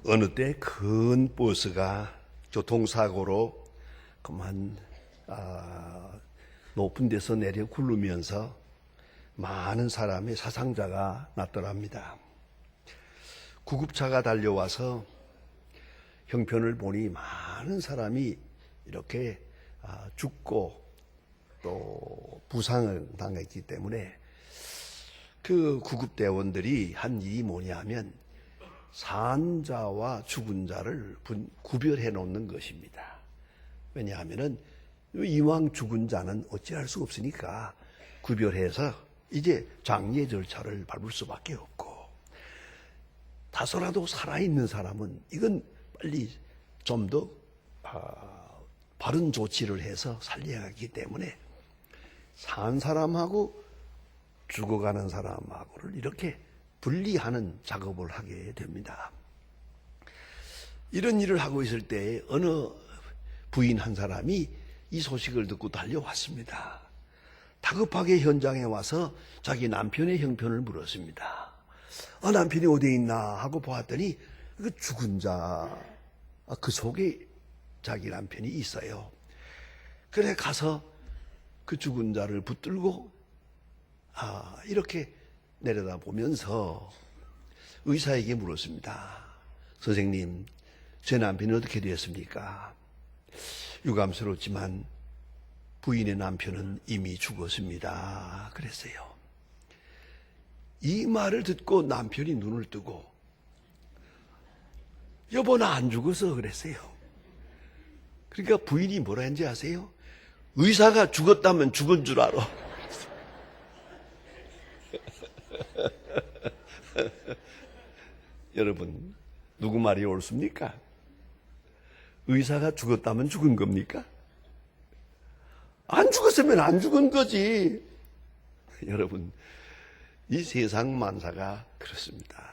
어느 때 큰 버스가 교통사고로 그만 높은 데서 내려 굴르면서 많은 사람의 사상자가 났더랍니다. 구급차가 달려와서 형편을 보니 많은 사람이 이렇게 죽고 또 부상을 당했기 때문에 그 구급대원들이 한 일이 뭐냐면 산자와 죽은 자를 구별해 놓는 것입니다. 왜냐하면 이왕 죽은 자는 어찌할 수 없으니까 구별해서 이제 장례 절차를 밟을 수밖에 없고, 다소라도 살아있는 사람은 이건 빨리 좀 더 바른 조치를 해서 살려야 하기 때문에 산 사람하고 죽어가는 사람하고를 이렇게 분리하는 작업을 하게 됩니다. 이런 일을 하고 있을 때 어느 부인 한 사람이 이 소식을 듣고 달려왔습니다. 다급하게 현장에 와서 자기 남편의 형편을 물었습니다. 남편이 어디에 있나 하고 보았더니 그 죽은 자 그 속에 자기 남편이 있어요. 그래 가서 그 죽은 자를 붙들고 이렇게 내려다 보면서 의사에게 물었습니다. 선생님, 제 남편이 어떻게 되었습니까? 유감스럽지만 부인의 남편은 이미 죽었습니다. 그랬어요. 이 말을 듣고 남편이 눈을 뜨고 여보, 나 안 죽었어 그랬어요. 그러니까 부인이 뭐라 했는지 아세요? 의사가 죽었다면 죽은 줄 알아. 여러분, 누구 말이 옳습니까? 의사가 죽었다면 죽은 겁니까? 안 죽었으면 안 죽은 거지. 여러분, 이 세상 만사가 그렇습니다.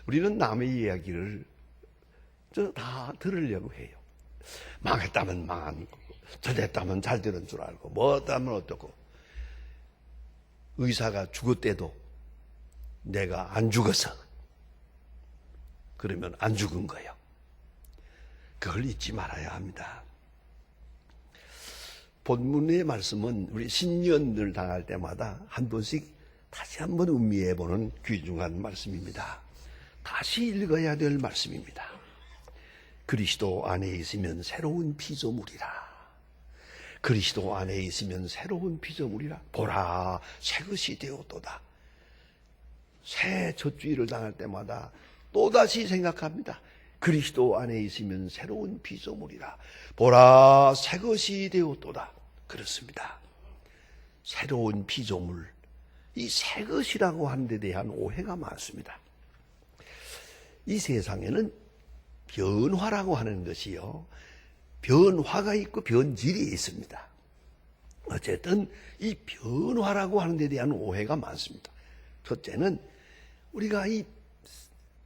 우리는 남의 이야기를 다 들으려고 해요. 망했다면 망한 거고, 잘 됐다면 잘 되는 줄 알고, 뭐 어떠면 어떻고. 의사가 죽었대도 내가 안 죽었어 그러면 안 죽은 거예요. 그걸 잊지 말아야 합니다. 본문의 말씀은 우리 신년을 당할 때마다 한 번씩 다시 한번 음미해보는 귀중한 말씀입니다. 다시 읽어야 될 말씀입니다. 그리스도 안에 있으면 새로운 피조물이라. 그리스도 안에 있으면 새로운 피조물이라. 보라, 새것이 되었도다. 새 젖주의를 당할 때마다 또다시 생각합니다. 그리스도 안에 있으면 새로운 피조물이라. 보라, 새것이 되었도다. 그렇습니다. 새로운 피조물, 이 새것이라고 하는 데 대한 오해가 많습니다. 이 세상에는 변화라고 하는 것이요, 변화가 있고 변질이 있습니다. 어쨌든 이 변화라고 하는 데 대한 오해가 많습니다. 첫째는 우리가 이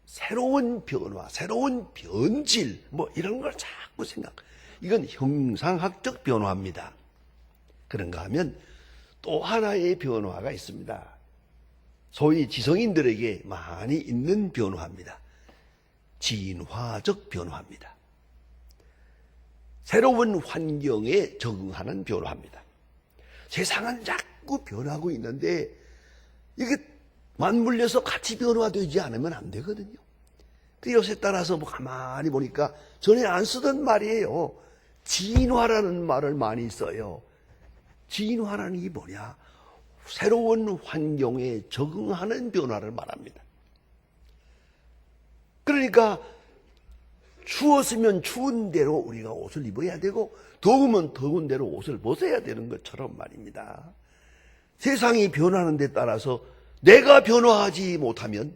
새로운 변화, 새로운 변질 이런 걸 자꾸 이건 형상학적 변화입니다. 그런가 하면 또 하나의 변화가 있습니다. 소위 지성인들에게 많이 있는 변화입니다. 진화적 변화입니다. 새로운 환경에 적응하는 변화입니다. 세상은 자꾸 변하고 있는데 이게 맞물려서 같이 변화되지 않으면 안 되거든요. 요새 따라서 가만히 보니까 전에 안 쓰던 말이에요. 진화라는 말을 많이 써요. 진화라는 게 뭐냐? 새로운 환경에 적응하는 변화를 말합니다. 그러니까 추웠으면 추운 대로 우리가 옷을 입어야 되고 더우면 더운 대로 옷을 벗어야 되는 것처럼 말입니다. 세상이 변하는 데 따라서 내가 변화하지 못하면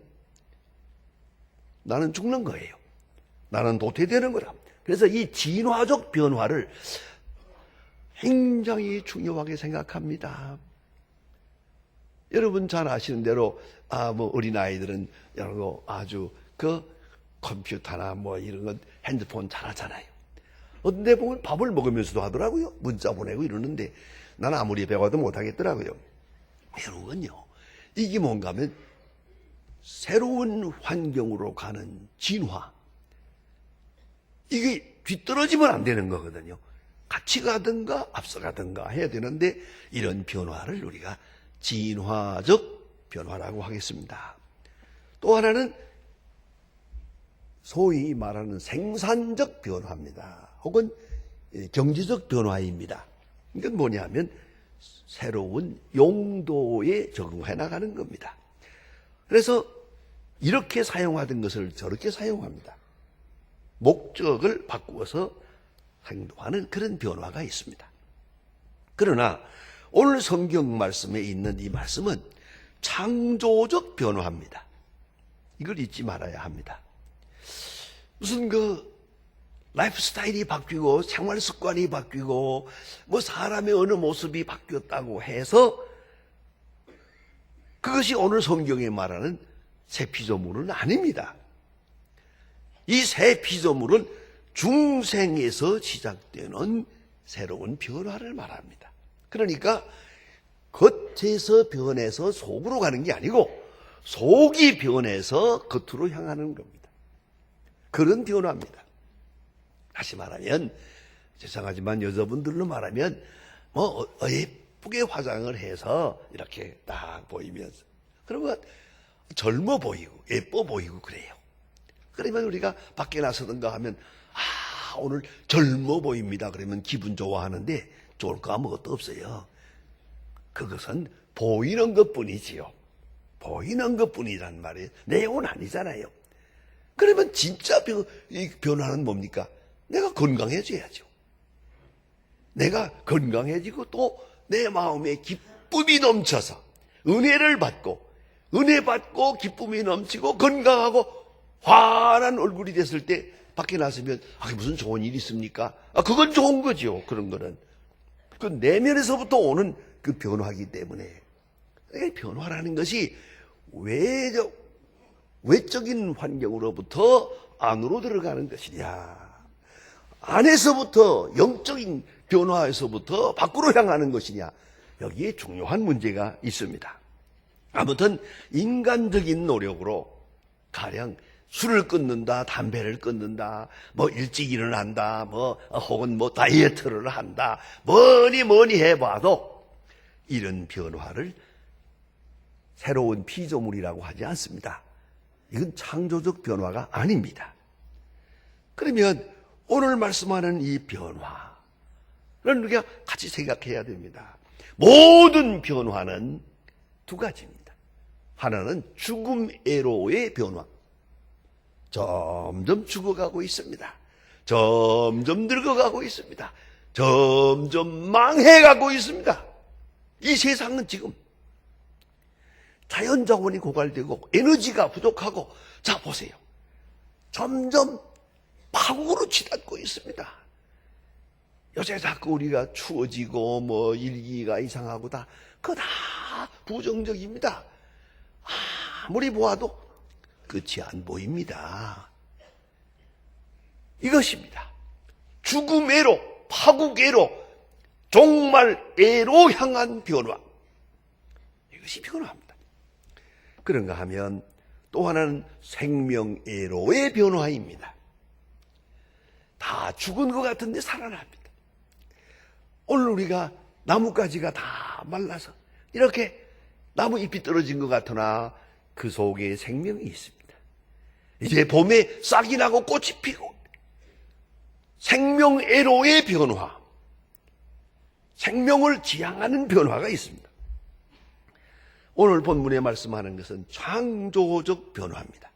나는 죽는 거예요. 나는 도태되는 거라. 그래서 이 진화적 변화를 굉장히 중요하게 생각합니다. 여러분 잘 아시는 대로 어린아이들은 아주 컴퓨터나 이런 것 핸드폰 잘 하잖아요. 어떤 데 보면 밥을 먹으면서도 하더라고요. 문자 보내고 이러는데 나는 아무리 배워도 못하겠더라고요. 여러분요, 이게 뭔가 하면 새로운 환경으로 가는 진화, 이게 뒤떨어지면 안 되는 거거든요. 같이 가든가 앞서가든가 해야 되는데 이런 변화를 우리가 진화적 변화라고 하겠습니다. 또 하나는 소위 말하는 생산적 변화입니다. 혹은 경제적 변화입니다. 이건 뭐냐면 새로운 용도에 적응해 나가는 겁니다. 그래서 이렇게 사용하던 것을 저렇게 사용합니다. 목적을 바꾸어서 행동하는 그런 변화가 있습니다. 그러나 오늘 성경 말씀에 있는 이 말씀은 창조적 변화입니다. 이걸 잊지 말아야 합니다. 무슨 라이프 스타일이 바뀌고 생활 습관이 바뀌고 뭐 사람의 어느 모습이 바뀌었다고 해서 그것이 오늘 성경에 말하는 새 피조물은 아닙니다. 이 새 피조물은 중생에서 시작되는 새로운 변화를 말합니다. 그러니까 겉에서 변해서 속으로 가는 게 아니고 속이 변해서 겉으로 향하는 겁니다. 그런 변화입니다. 다시 말하면 죄송하지만 여자분들로 말하면 예쁘게 화장을 해서 이렇게 딱 보이면서 그러면 젊어 보이고 예뻐 보이고 그래요. 그러면 우리가 밖에 나서든가 하면 오늘 젊어 보입니다. 그러면 기분 좋아하는데 좋을 거 아무것도 없어요. 그것은 보이는 것뿐이지요. 보이는 것뿐이란 말이에요. 내용은 아니잖아요. 그러면 진짜 이 변화는 뭡니까? 내가 건강해져야죠. 내가 건강해지고 또 내 마음에 기쁨이 넘쳐서 은혜를 받고 은혜 받고 기쁨이 넘치고 건강하고 환한 얼굴이 됐을 때 밖에 나서면 무슨 좋은 일이 있습니까? 그건 좋은 거죠. 그런 거는 그 내면에서부터 오는 그 변화이기 때문에 변화라는 것이 외적인 환경으로부터 안으로 들어가는 것이냐, 안에서부터 영적인 변화에서부터 밖으로 향하는 것이냐, 여기에 중요한 문제가 있습니다. 아무튼 인간적인 노력으로 가령 술을 끊는다, 담배를 끊는다, 일찍 일어난다, 혹은 다이어트를 한다, 뭐니 해봐도 이런 변화를 새로운 피조물이라고 하지 않습니다. 이건 창조적 변화가 아닙니다. 그러면 오늘 말씀하는 이 변화는 우리가 같이 생각해야 됩니다. 모든 변화는 두 가지입니다. 하나는 죽음애로의 변화. 점점 죽어가고 있습니다. 점점 늙어가고 있습니다. 점점 망해가고 있습니다. 이 세상은 지금 자연자원이 고갈되고 에너지가 부족하고, 자 보세요. 점점 파국으로 치닫고 있습니다. 요새 자꾸 우리가 추워지고 일기가 이상하고 그거 다 부정적입니다. 아무리 보아도 끝이 안 보입니다. 이것입니다. 죽음애로, 파국애로, 종말애로 향한 변화. 이것이 변화입니다. 그런가 하면 또 하나는 생명애로의 변화입니다. 다 죽은 것 같은데 살아납니다. 오늘 우리가 나뭇가지가 다 말라서 이렇게 나무 잎이 떨어진 것 같으나 그 속에 생명이 있습니다. 이제 봄에 싹이 나고 꽃이 피고, 생명애로의 변화, 생명을 지향하는 변화가 있습니다. 오늘 본문에 말씀하는 것은 창조적 변화입니다.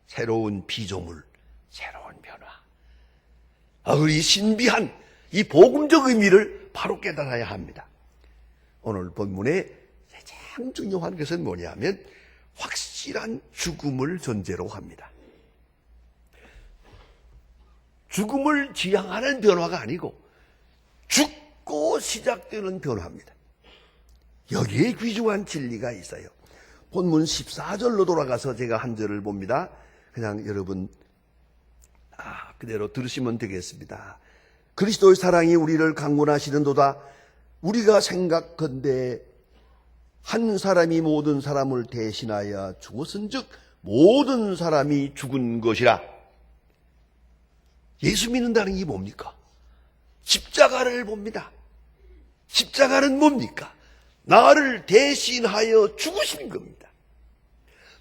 새로운 피조물, 새로운 변화. 이 신비한 이 복음적 의미를 바로 깨달아야 합니다. 오늘 본문에 가장 중요한 것은 뭐냐면 확실한 죽음을 전제로 합니다. 죽음을 지향하는 변화가 아니고 죽고 시작되는 변화입니다. 여기에 귀중한 진리가 있어요. 본문 14절로 돌아가서 제가 한 절을 봅니다. 그냥 여러분 그대로 들으시면 되겠습니다. 그리스도의 사랑이 우리를 강권하시는도다. 우리가 생각건대 한 사람이 모든 사람을 대신하여 죽었은즉 모든 사람이 죽은 것이라. 예수 믿는다는 게 뭡니까? 십자가를 봅니다. 십자가는 뭡니까? 나를 대신하여 죽으신 겁니다.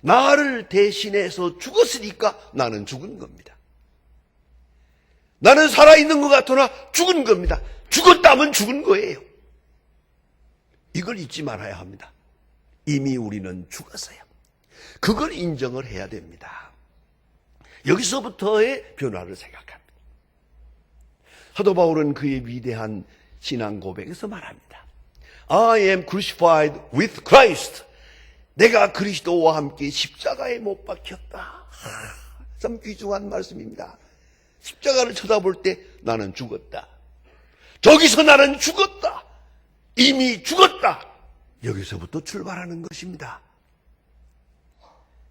나를 대신해서 죽었으니까 나는 죽은 겁니다. 나는 살아있는 것 같으나 죽은 겁니다. 죽었다면 죽은 거예요. 이걸 잊지 말아야 합니다. 이미 우리는 죽었어요. 그걸 인정을 해야 됩니다. 여기서부터의 변화를 생각합니다. 사도 바울은 그의 위대한 신앙 고백에서 말합니다. I am crucified with Christ. 내가 그리스도와 함께 십자가에 못 박혔다. 참 귀중한 말씀입니다. 십자가를 쳐다볼 때 나는 죽었다. 저기서 나는 죽었다. 이미 죽었다. 여기서부터 출발하는 것입니다.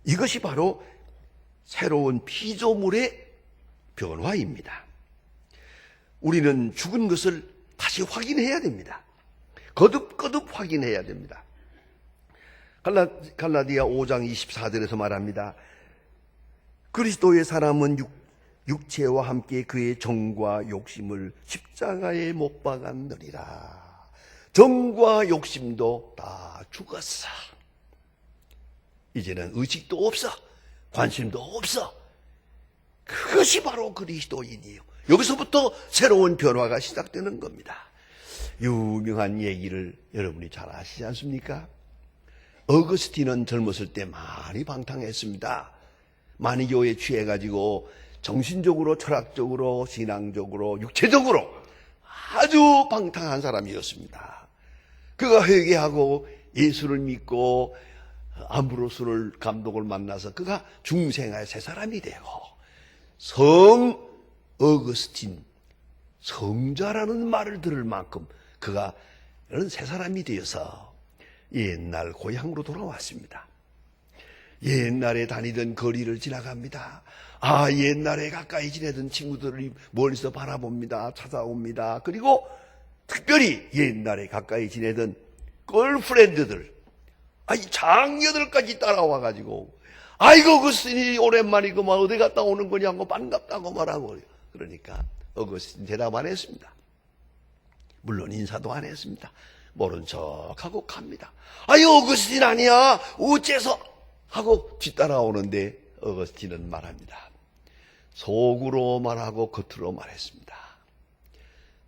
이것이 바로 새로운 피조물의 변화입니다. 우리는 죽은 것을 다시 확인해야 됩니다. 거듭거듭 확인해야 됩니다. 갈라디아 5장 24절에서 말합니다. 그리스도의 사람은 육체와 함께 그의 정과 욕심을 십자가에 못 박았느니라. 정과 욕심도 다 죽었어. 이제는 의식도 없어. 관심도 없어. 그것이 바로 그리스도인이에요. 여기서부터 새로운 변화가 시작되는 겁니다. 유명한 얘기를 여러분이 잘 아시지 않습니까? 어거스틴은 젊었을 때 많이 방탕했습니다. 많이 교회에 취해가지고 정신적으로, 철학적으로, 신앙적으로, 육체적으로 아주 방탕한 사람이었습니다. 그가 회개하고 예수를 믿고 암브로스를 감독을 만나서 그가 중생의 새 사람이 되고 성 어거스틴, 성자라는 말을 들을 만큼 그가 이런 새 사람이 되어서 옛날 고향으로 돌아왔습니다. 옛날에 다니던 거리를 지나갑니다. 옛날에 가까이 지내던 친구들이 멀리서 바라봅니다. 찾아옵니다. 그리고 특별히 옛날에 가까이 지내던 걸프렌드들, 장녀들까지 따라와가지고, 아이고, 어거스틴이 오랜만이구만, 어디 갔다 오는 거냐고 반갑다고 말하고. 그러니까 어거스틴 대답 안 했습니다. 물론 인사도 안 했습니다. 모른 척하고 갑니다. 어거스틴 아니야, 어째서? 하고 뒤따라오는데 어거스틴은 말합니다. 속으로 말하고 겉으로 말했습니다.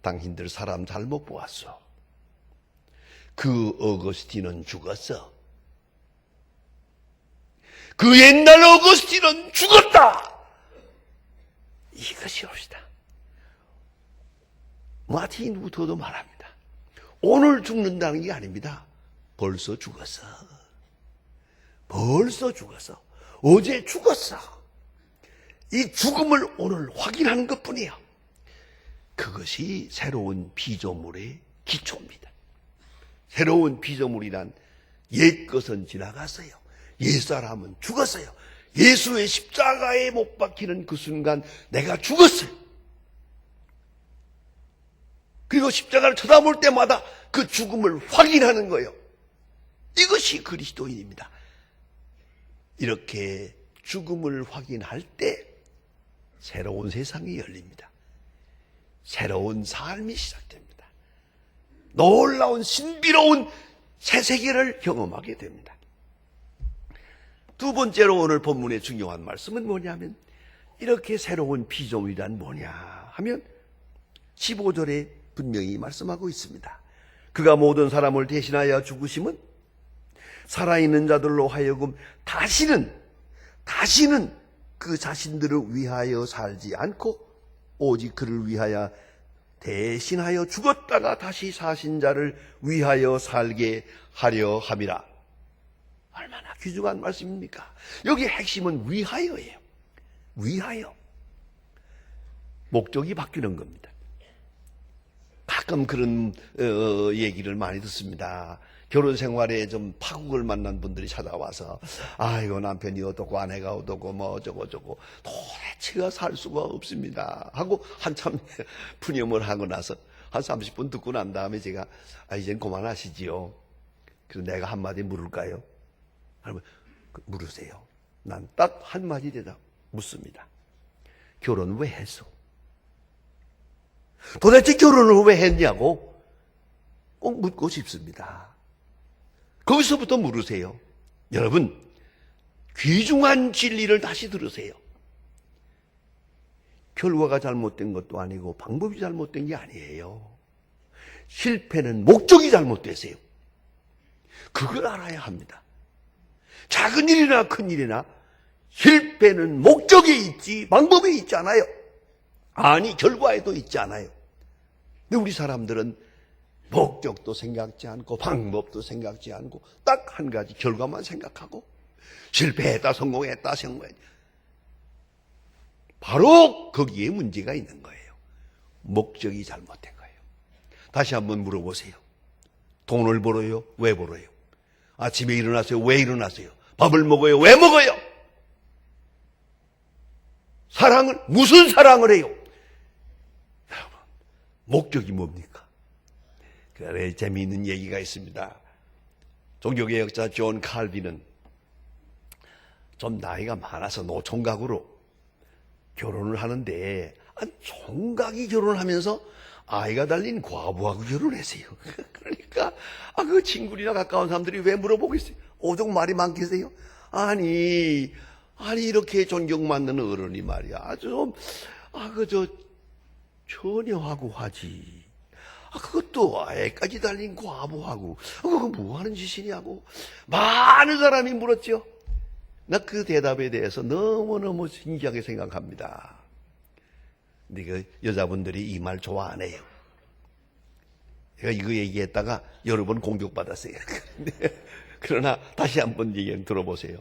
당신들 사람 잘못 보았어. 그 어거스틴은 죽었어. 그 옛날 어거스틴은 죽었다. 이것이 옵시다. 마틴 루터도 말합니다. 오늘 죽는다는 게 아닙니다. 벌써 죽었어. 벌써 죽었어. 어제 죽었어. 이 죽음을 오늘 확인하는 것뿐이야. 그것이 새로운 피조물의 기초입니다. 새로운 피조물이란 옛 것은 지나갔어요. 옛사람은 죽었어요. 예수의 십자가에 못 박히는 그 순간 내가 죽었어요. 그리고 십자가를 쳐다볼 때마다 그 죽음을 확인하는 거예요. 이것이 그리스도인입니다. 이렇게 죽음을 확인할 때 새로운 세상이 열립니다. 새로운 삶이 시작됩니다. 놀라운 신비로운 새 세계를 경험하게 됩니다. 두 번째로 오늘 본문의 중요한 말씀은 뭐냐면 이렇게 새로운 피조물이란 뭐냐 하면 15절에 분명히 말씀하고 있습니다. 그가 모든 사람을 대신하여 죽으심은 살아있는 자들로 하여금 다시는 그 자신들을 위하여 살지 않고 오직 그를 위하여 대신하여 죽었다가 다시 사신 자를 위하여 살게 하려 함이라. 얼마나 귀중한 말씀입니까? 여기 핵심은 위하여예요. 위하여. 목적이 바뀌는 겁니다. 가끔 그런 얘기를 많이 듣습니다. 결혼 생활에 좀 파국을 만난 분들이 찾아와서 이거 남편이 어떻고 아내가 어떻고 뭐 어쩌고 도대체가 살 수가 없습니다 하고 한참 푸념을 하고 나서 한 30분 듣고 난 다음에 제가 이젠 그만하시지요. 그래서 내가 한마디 물을까요? 물으세요. 난 딱 한마디 대답 묻습니다. 결혼 왜 했어? 도대체 결혼을 왜 했냐고 꼭 묻고 싶습니다. 거기서부터 물으세요. 여러분, 귀중한 진리를 다시 들으세요. 결과가 잘못된 것도 아니고 방법이 잘못된 게 아니에요. 실패는 목적이 잘못됐어요. 그걸 알아야 합니다. 작은 일이나 큰 일이나 실패는 목적에 있지 방법에 있지 않아요. 아니, 결과에도 있지 않아요. 근데 우리 사람들은 목적도 생각지 않고 방법도 생각지 않고 딱 한 가지 결과만 생각하고 실패했다 성공했다 바로 거기에 문제가 있는 거예요. 목적이 잘못된 거예요. 다시 한번 물어보세요. 돈을 벌어요? 왜 벌어요? 아침에 일어나세요? 왜 일어나세요? 밥을 먹어요? 왜 먹어요? 사랑을 무슨 사랑을 해요? 여러분, 목적이 뭡니까? 그래, 재미있는 얘기가 있습니다. 종교개혁자 존 칼빈은 좀 나이가 많아서 노총각으로 결혼을 하는데 총각이 결혼을 하면서 아이가 달린 과부하고 결혼했어요. 그러니까 그 친구들이나 가까운 사람들이 왜 물어보겠어요? 오죽 말이 많겠어요? 아니 이렇게 존경받는 어른이 말이야 좀 처녀하고 하지. 그것도 애까지 달린 과부하고 그거 뭐하는 짓이냐고 많은 사람이 물었죠. 나 그 대답에 대해서 너무너무 신기하게 생각합니다. 근데 그 여자분들이 이 말 좋아 안 해요. 제가 이거 얘기했다가 여러 번 공격받았어요. 그러나 다시 한번 얘기 들어보세요.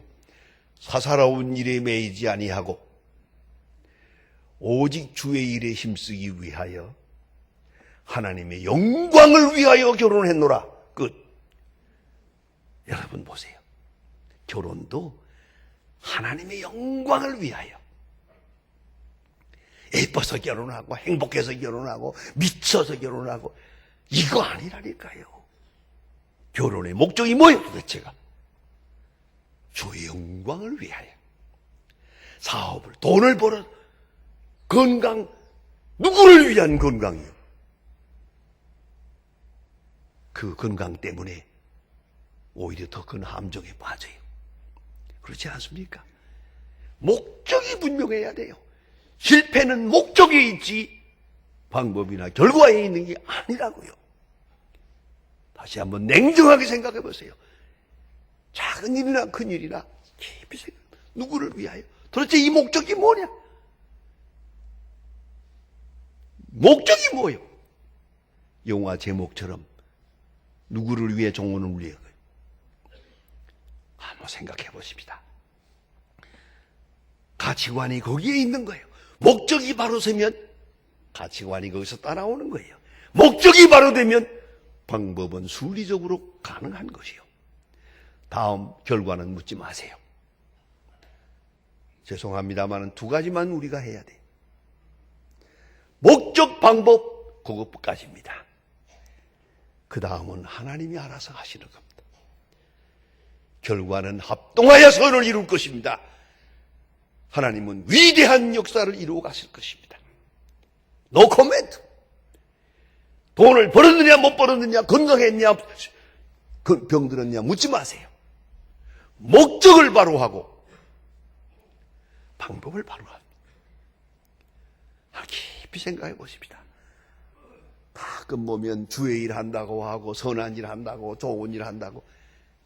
사사로운 일에 매이지 아니하고 오직 주의 일에 힘쓰기 위하여 하나님의 영광을 위하여 결혼했노라. 끝. 여러분 보세요. 결혼도 하나님의 영광을 위하여. 예뻐서 결혼하고 행복해서 결혼하고 미쳐서 결혼하고 이거 아니라니까요. 결혼의 목적이 뭐예요 도대체가? 주의 영광을 위하여. 사업을 돈을 벌어 건강 누구를 위한 건강이요? 그 건강 때문에 오히려 더 큰 함정에 빠져요. 그렇지 않습니까? 목적이 분명해야 돼요. 실패는 목적에 있지 방법이나 결과에 있는 게 아니라고요. 다시 한번 냉정하게 생각해 보세요. 작은 일이나 큰 일이나 깊이 생각. 누구를 위하여? 도대체 이 목적이 뭐냐? 목적이 뭐예요? 영화 제목처럼 누구를 위해 종혼을 위해 한번 생각해 보십시다. 가치관이 거기에 있는 거예요. 목적이 바로 서면 가치관이 거기서 따라오는 거예요. 목적이 바로 되면 방법은 순리적으로 가능한 것이요. 다음 결과는 묻지 마세요. 죄송합니다만 두 가지만 우리가 해야 돼요. 목적, 방법, 그것까지입니다. 그 다음은 하나님이 알아서 하시는 겁니다. 결과는 합동하여 선을 이룰 것입니다. 하나님은 위대한 역사를 이루어 가실 것입니다. No comment. 돈을 벌었느냐 못 벌었느냐 건강했냐 병들었냐 묻지 마세요. 목적을 바로 하고 방법을 바로 하고 깊이 생각해 보십시다. 가끔 보면 주의 일 한다고 하고 선한 일 한다고 좋은 일 한다고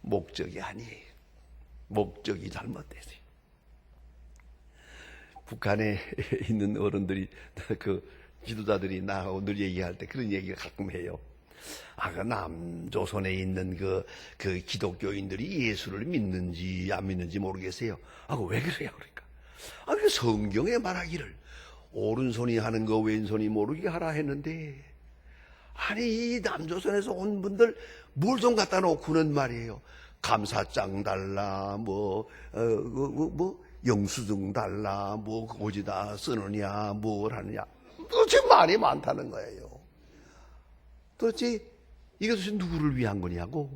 목적이 아니에요. 목적이 잘못됐어요. 북한에 있는 어른들이 그 지도자들이 나하고 늘 얘기할 때 그런 얘기를 가끔 해요. 그 남조선에 있는 그 기독교인들이 예수를 믿는지 안 믿는지 모르겠어요. 왜 그래요? 그러니까. 그 성경에 말하기를 오른손이 하는 거 왼손이 모르게 하라 했는데 이 남조선에서 온 분들 뭘 좀 갖다 놓고는 말이에요. 감사장 달라, 영수증 달라, 어디다 쓰느냐, 뭘 하느냐. 도대체 말이 많다는 거예요. 도대체 이것은 누구를 위한 거냐고.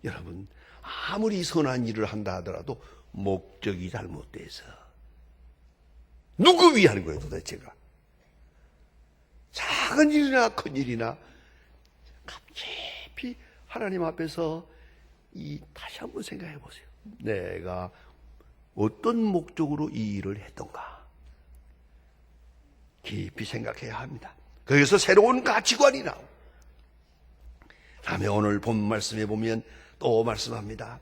여러분, 아무리 선한 일을 한다 하더라도 목적이 잘못돼서 누구 위한 거예요 도대체가? 작은 일이나 큰 일이나 깊이 하나님 앞에서 다시 한번 생각해 보세요. 내가 어떤 목적으로 이 일을 했던가 깊이 생각해야 합니다. 거기서 새로운 가치관이 나옵니다. 다음에 오늘 본 말씀에 보면 또 말씀합니다.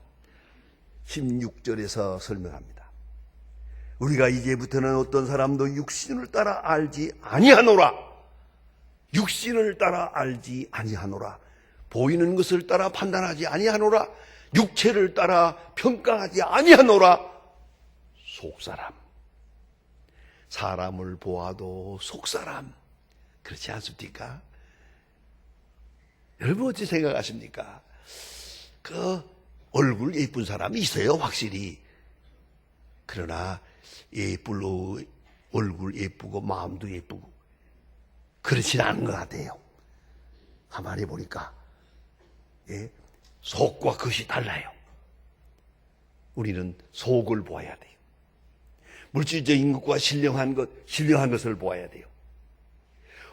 16절에서 설명합니다. 우리가 이제부터는 어떤 사람도 육신을 따라 알지 아니하노라. 육신을 따라 알지 아니하노라. 보이는 것을 따라 판단하지 아니하노라. 육체를 따라 평가하지 아니하노라. 속사람. 사람을 보아도 속사람. 그렇지 않습니까? 여러분 어찌 생각하십니까? 그 얼굴 예쁜 사람이 있어요, 확실히. 그러나 얼굴 예쁘고 마음도 예쁘고 그렇진 않은 것 같아요. 가만히 보니까 속과 겉이 달라요. 우리는 속을 보아야 돼요. 물질적인 것과 신령한 것을 보아야 돼요.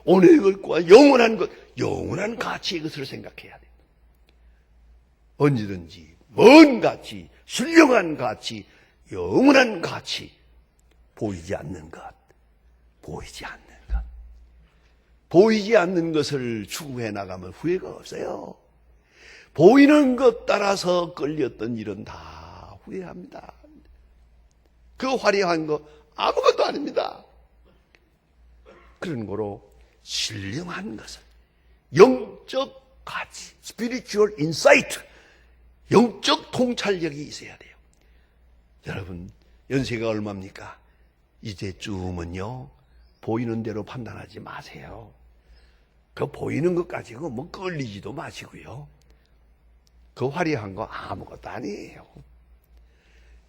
오늘의 것과 영원한 것, 영원한 가치의 것을 생각해야 돼요. 언제든지 먼 가치, 신령한 가치, 영원한 가치, 보이지 않는 것, 보이지 않는 것. 보이지 않는 것을 추구해 나가면 후회가 없어요. 보이는 것 따라서 끌렸던 일은 다 후회합니다. 그 화려한 거 아무것도 아닙니다. 그런 거로 신령한 것을, 영적 가치, spiritual insight, 영적 통찰력이 있어야 돼요. 여러분, 연세가 얼마입니까? 이제쯤은요, 보이는 대로 판단하지 마세요. 그 보이는 것 가지고 뭐 끌리지도 마시고요. 그 화려한 거 아무것도 아니에요.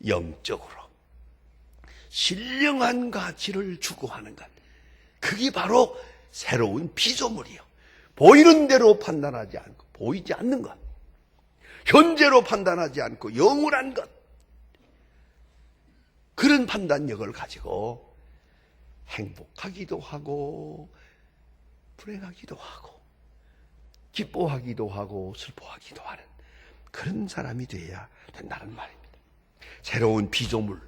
영적으로 신령한 가치를 추구하는 것, 그게 바로 새로운 피조물이요. 보이는 대로 판단하지 않고 보이지 않는 것, 현재로 판단하지 않고 영원한 것, 그런 판단력을 가지고 행복하기도 하고 불행하기도 하고 기뻐하기도 하고 슬퍼하기도 하는 그런 사람이 되어야 된다는 말입니다. 새로운 피조물,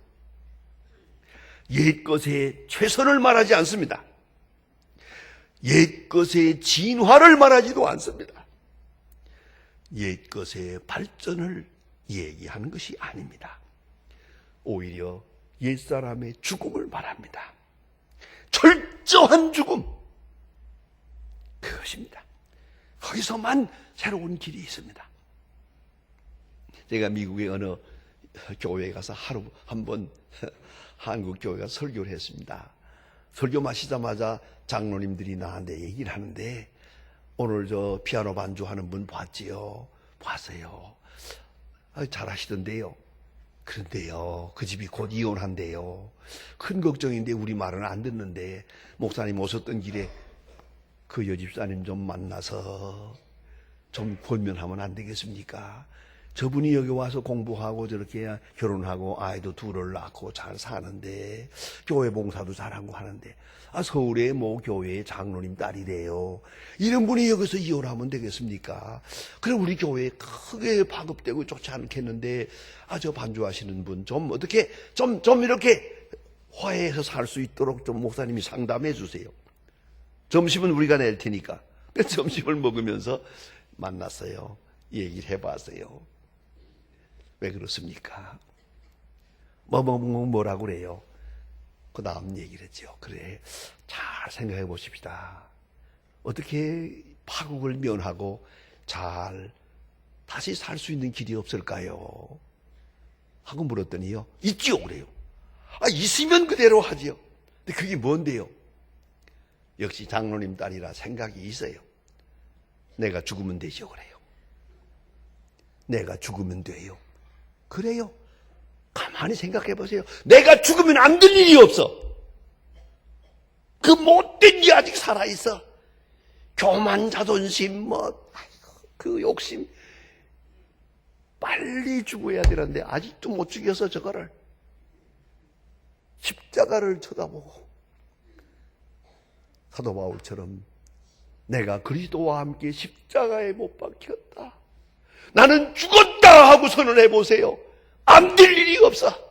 옛것의 최선을 말하지 않습니다. 옛것의 진화를 말하지도 않습니다. 옛것의 발전을 얘기하는 것이 아닙니다. 오히려 옛사람의 죽음을 말합니다. 철저한 죽음, 그것입니다. 거기서만 새로운 길이 있습니다. 제가 미국의 어느 교회에 가서 하루 한번 한국 교회가 설교를 했습니다. 설교 마시자마자 장로님들이 나한테 얘기를 하는데, 오늘 저 피아노 반주하는 분 봤지요? 봤어요. 잘하시던데요. 그런데요, 그 집이 곧 이혼한대요. 큰 걱정인데 우리 말은 안 듣는데, 목사님 오셨던 길에 그 여집사님 좀 만나서 좀 권면하면 안 되겠습니까? 저분이 여기 와서 공부하고 저렇게 결혼하고 아이도 둘을 낳고 잘 사는데, 교회 봉사도 잘하고 하는데, 서울에 뭐 교회의 장로님 딸이래요. 이런 분이 여기서 이혼하면 되겠습니까? 그럼 우리 교회에 크게 파급되고 좋지 않겠는데, 저 반주하시는 분 좀 어떻게 좀 이렇게 화해해서 살 수 있도록 좀 목사님이 상담해 주세요. 점심은 우리가 낼 테니까. 점심을 먹으면서 만났어요. 얘기를 해봤어요. 왜 그렇습니까? 뭐라고 그래요? 그 다음 얘기를 했죠. 그래, 잘 생각해 보십시다. 어떻게 파국을 면하고 잘 다시 살 수 있는 길이 없을까요? 하고 물었더니요, 있지요 그래요. 있으면 그대로 하지요. 근데 그게 뭔데요? 역시 장로님 딸이라 생각이 있어요. 내가 죽으면 되죠 그래요. 내가 죽으면 돼요. 그래요. 가만히 생각해 보세요. 내가 죽으면 안 될 일이 없어. 그 못된 게 아직 살아있어. 교만, 자존심, 그 욕심. 빨리 죽어야 되는데 아직도 못 죽여서 저거를. 십자가를 쳐다보고 사도 바울처럼 내가 그리스도와 함께 십자가에 못 박혔다. 나는 죽었다 하고 선언해 보세요. 안 될 일이 없어.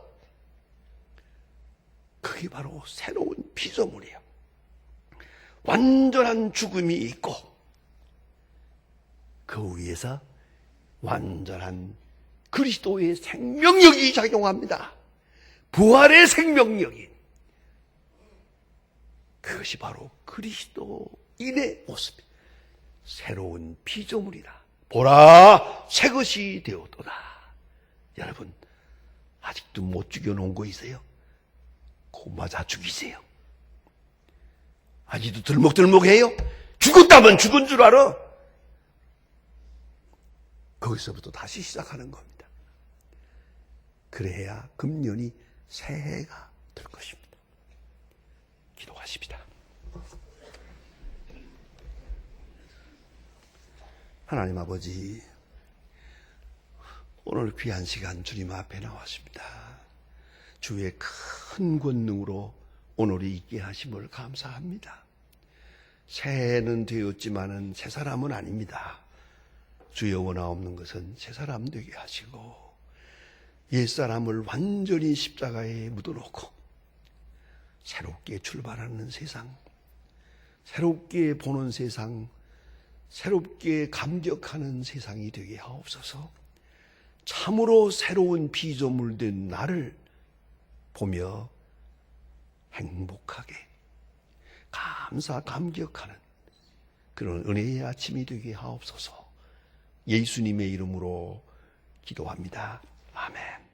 그게 바로 새로운 피조물이에요. 완전한 죽음이 있고 그 위에서 완전한 그리스도의 생명력이 작용합니다. 부활의 생명력이. 그것이 바로 그리스도인의 모습. 새로운 피조물이라. 보라, 새 것이 되었도다. 여러분, 아직도 못 죽여놓은 거 있어요? 그 맞아 죽이세요. 아직도 들먹들먹해요? 죽었다면 죽은 줄 알아? 거기서부터 다시 시작하는 겁니다. 그래야 금년이 새해가 될 것입니다. 기도하십니다. 하나님 아버지, 오늘 귀한 시간 주님 앞에 나왔습니다. 주의 큰 권능으로 오늘이 있게 하심을 감사합니다. 새해는 되었지만은 새 사람은 아닙니다. 주여 원하옵는 것은 새 사람 되게 하시고 옛사람을 완전히 십자가에 묻어놓고 새롭게 출발하는 세상, 새롭게 보는 세상, 새롭게 감격하는 세상이 되게 하옵소서. 참으로 새로운 피조물 된 나를 보며 행복하게 감격하는 그런 은혜의 아침이 되게 하옵소서. 예수님의 이름으로 기도합니다. 아멘.